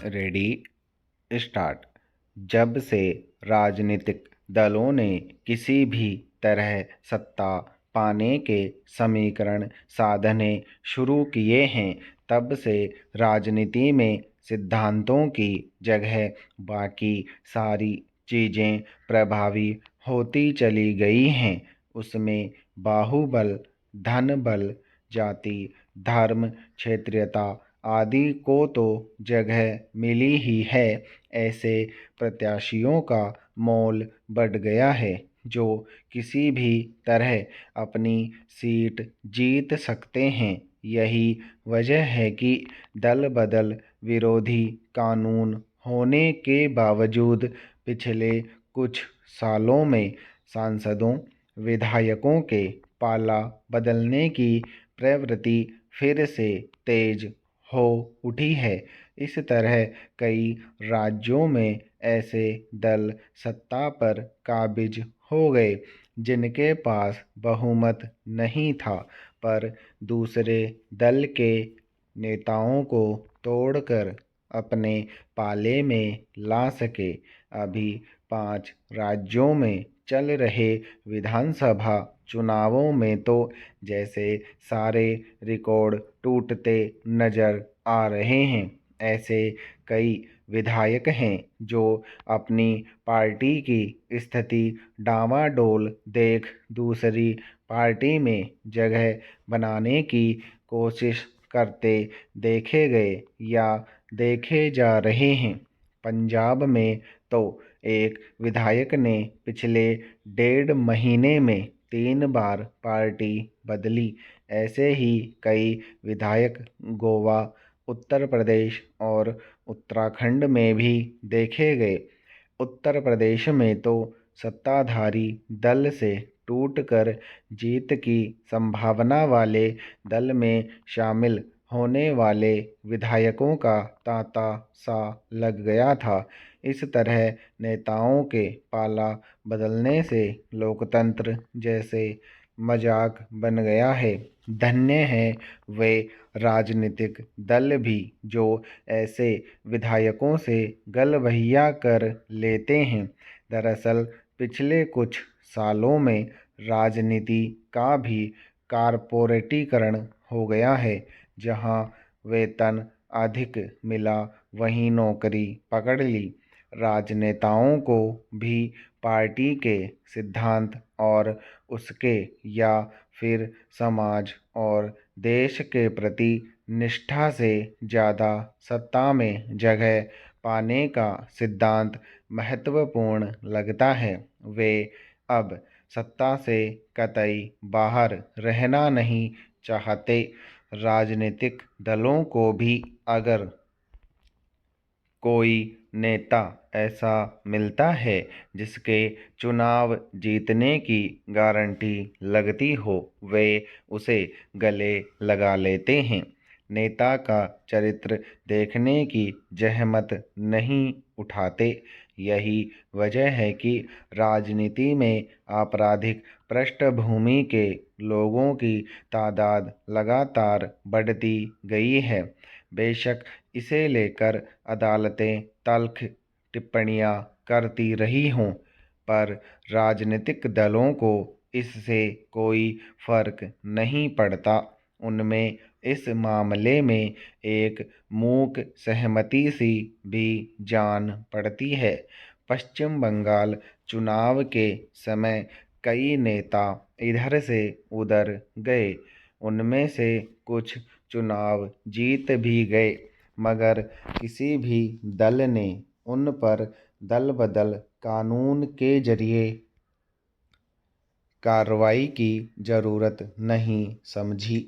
Ready start. जब से राजनीतिक दलों ने किसी भी तरह सत्ता पाने के समीकरण साधने शुरू किए हैं, तब से राजनीति में सिद्धांतों की जगह बाकी सारी चीज़ें प्रभावी होती चली गई हैं। उसमें बाहुबल, धन बल, जाति, धर्म, क्षेत्रीयता आदि को तो जगह मिली ही है। ऐसे प्रत्याशियों का मोल बढ़ गया है जो किसी भी तरह अपनी सीट जीत सकते हैं। यही वजह है कि दल बदल विरोधी कानून होने के बावजूद पिछले कुछ सालों में सांसदों, विधायकों के पाला बदलने की प्रवृत्ति फिर से तेज हो उठी है। इस तरह कई राज्यों में ऐसे दल सत्ता पर काबिज हो गए जिनके पास बहुमत नहीं था, पर दूसरे दल के नेताओं को तोड़कर अपने पाले में ला सके। अभी 5 राज्यों में चल रहे विधानसभा चुनावों में तो जैसे सारे रिकॉर्ड टूटते नजर आ रहे हैं। ऐसे कई विधायक हैं जो अपनी पार्टी की स्थिति डामाडोल देख दूसरी पार्टी में जगह बनाने की कोशिश करते देखे गए या देखे जा रहे हैं। पंजाब में तो एक विधायक ने पिछले 1.5 महीने में 3 बार पार्टी बदली। ऐसे ही कई विधायक गोवा, उत्तर प्रदेश और उत्तराखंड में भी देखे गए। उत्तर प्रदेश में तो सत्ताधारी दल से टूटकर जीत की संभावना वाले दल में शामिल होने वाले विधायकों का तांता सा लग गया था। इस तरह नेताओं के पाला बदलने से लोकतंत्र जैसे मजाक बन गया है। धन्य है वे राजनीतिक दल भी जो ऐसे विधायकों से गलबहिया कर लेते हैं। दरअसल पिछले कुछ सालों में राजनीति का भी कारपोरेटीकरण हो गया है। जहां वेतन अधिक मिला वहीं नौकरी पकड़ ली। राजनेताओं को भी पार्टी के सिद्धांत और उसके या फिर समाज और देश के प्रति निष्ठा से ज़्यादा सत्ता में जगह पाने का सिद्धांत महत्वपूर्ण लगता है। वे अब सत्ता से कतई बाहर रहना नहीं चाहते। राजनीतिक दलों को भी अगर कोई नेता ऐसा मिलता है जिसके चुनाव जीतने की गारंटी लगती हो, वे उसे गले लगा लेते हैं। नेता का चरित्र देखने की जहमत नहीं उठाते। यही वजह है कि राजनीति में आपराधिक पृष्ठभूमि के लोगों की तादाद लगातार बढ़ती गई है। बेशक इसे लेकर अदालतें तल्ख टिप्पणियां करती रही हों, पर राजनीतिक दलों को इससे कोई फर्क नहीं पड़ता। उनमें इस मामले में एक मूक सहमति सी भी जान पड़ती है। पश्चिम बंगाल चुनाव के समय कई नेता इधर से उधर गए। उनमें से कुछ चुनाव जीत भी गए, मगर किसी भी दल ने उन पर दल बदल कानून के जरिए कार्रवाई की जरूरत नहीं समझी,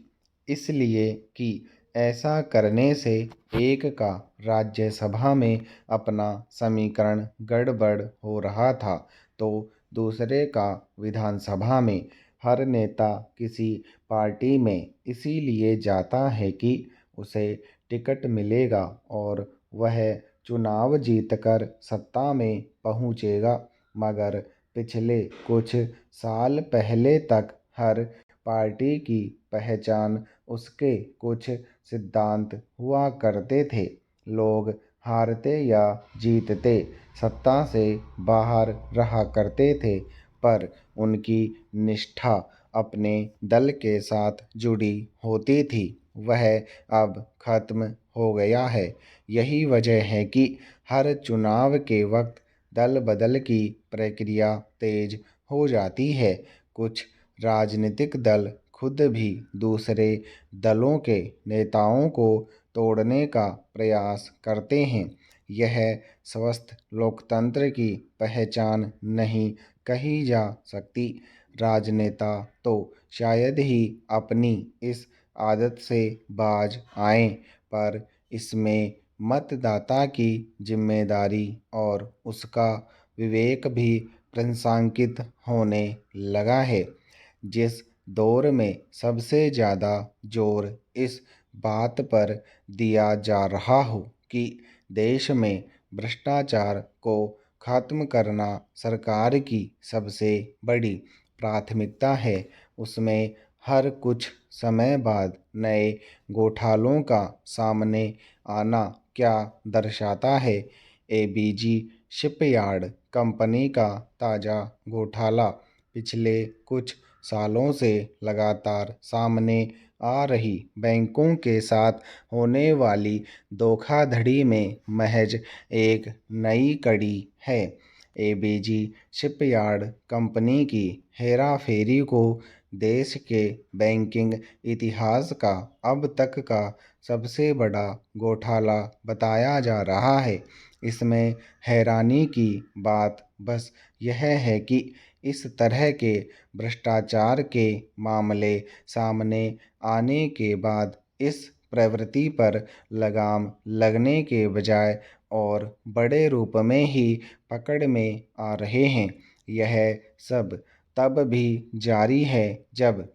इसलिए कि ऐसा करने से एक का राज्यसभा में अपना समीकरण गड़बड़ हो रहा था, तो दूसरे का विधानसभा में। हर नेता किसी पार्टी में इसीलिए जाता है कि उसे टिकट मिलेगा और वह चुनाव जीतकर सत्ता में पहुंचेगा। मगर पिछले कुछ साल पहले तक हर पार्टी की पहचान उसके कुछ सिद्धांत हुआ करते थे। लोग हारते या जीतते सत्ता से बाहर रहा करते थे, पर उनकी निष्ठा अपने दल के साथ जुड़ी होती थी। वह अब खत्म हो गया है। यही वजह है कि हर चुनाव के वक्त दल बदल की प्रक्रिया तेज हो जाती है। कुछ राजनीतिक दल खुद भी दूसरे दलों के नेताओं को तोड़ने का प्रयास करते हैं। यह स्वस्थ लोकतंत्र की पहचान नहीं कही जा सकती। राजनेता तो शायद ही अपनी इस आदत से बाज आएं, पर इसमें मतदाता की जिम्मेदारी और उसका विवेक भी प्रासंगिक होने लगा है। जिस दौर में सबसे ज़्यादा जोर इस बात पर दिया जा रहा हो कि देश में भ्रष्टाचार को खत्म करना सरकार की सबसे बड़ी प्राथमिकता है, उसमें हर कुछ समय बाद नए घोटालों का सामने आना क्या दर्शाता है। एबीजी शिपयार्ड कंपनी का ताज़ा घोटाला पिछले कुछ सालों से लगातार सामने आ रही बैंकों के साथ होने वाली धोखाधड़ी में महज एक नई कड़ी है। एबीजी शिपयार्ड कंपनी की हेराफेरी को देश के बैंकिंग इतिहास का अब तक का सबसे बड़ा घोटाला बताया जा रहा है। इसमें हैरानी की बात बस यह है कि इस तरह के भ्रष्टाचार के मामले सामने आने के बाद इस प्रवृत्ति पर लगाम लगने के बजाय और बड़े रूप में ही पकड़ में आ रहे हैं। यह सब तब भी जारी है जब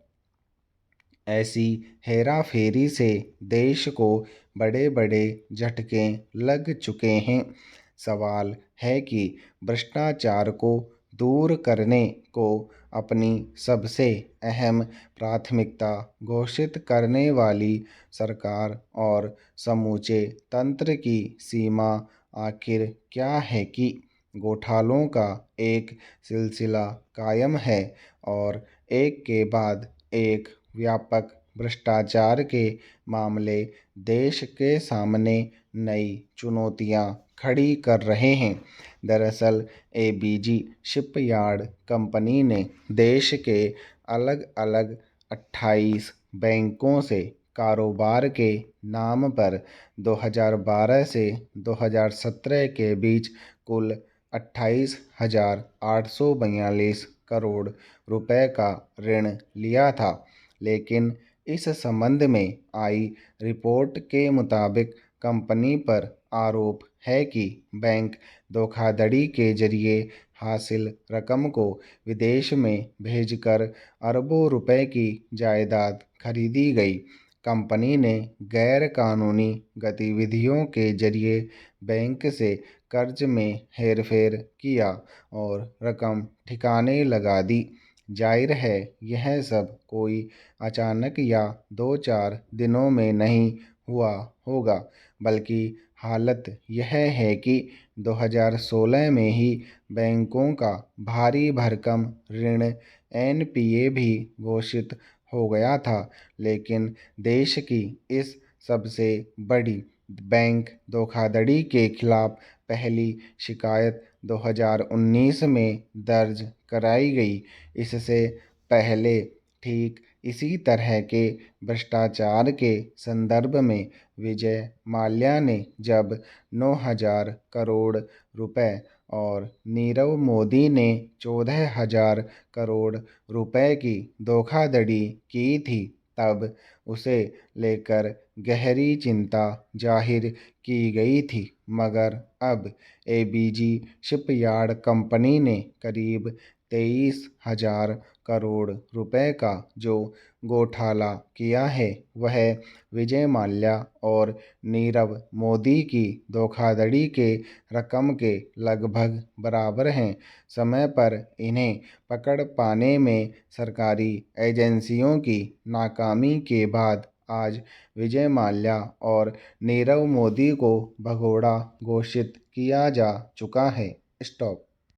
ऐसी हेराफेरी से देश को बड़े बड़े झटके लग चुके हैं। सवाल है कि भ्रष्टाचार को दूर करने को अपनी सबसे अहम प्राथमिकता घोषित करने वाली सरकार और समूचे तंत्र की सीमा आखिर क्या है कि घोटालों का एक सिलसिला कायम है और एक के बाद एक व्यापक भ्रष्टाचार के मामले देश के सामने नई चुनौतियां खड़ी कर रहे हैं। दरअसल एबीजी शिपयार्ड कंपनी ने देश के अलग अलग 28 बैंकों से कारोबार के नाम पर 2012 से 2017 के बीच कुल 28,842 करोड़ रुपए का ऋण लिया था। लेकिन इस संबंध में आई रिपोर्ट के मुताबिक कंपनी पर आरोप है कि बैंक धोखाधड़ी के जरिए हासिल रकम को विदेश में भेजकर अरबों रुपए की जायदाद खरीदी गई। कंपनी ने गैर कानूनी गतिविधियों के जरिए बैंक से कर्ज में हेरफेर किया और रकम ठिकाने लगा दी। जाहिर है यह सब कोई अचानक या 2-4 दिनों में नहीं हुआ होगा, बल्कि हालत यह है कि 2016 में ही बैंकों का भारी भरकम ऋण एनपीए भी घोषित हो गया था। लेकिन देश की इस सबसे बड़ी बैंक धोखाधड़ी के खिलाफ पहली शिकायत 2019 में दर्ज कराई गई। इससे पहले ठीक इसी तरह के भ्रष्टाचार के संदर्भ में विजय माल्या ने जब 9,000 करोड़ रुपए और नीरव मोदी ने 14,000 करोड़ रुपए की धोखाधड़ी की थी, तब उसे लेकर गहरी चिंता जाहिर की गई थी। मगर अब एबीजी शिपयार्ड कंपनी ने करीब 23,000 करोड़ रुपए का जो घोटाला किया है, वह विजय माल्या और नीरव मोदी की धोखाधड़ी के रकम के लगभग बराबर हैं। समय पर इन्हें पकड़ पाने में सरकारी एजेंसियों की नाकामी के बाद आज विजय माल्या और नीरव मोदी को भगोड़ा घोषित किया जा चुका है। स्टॉप।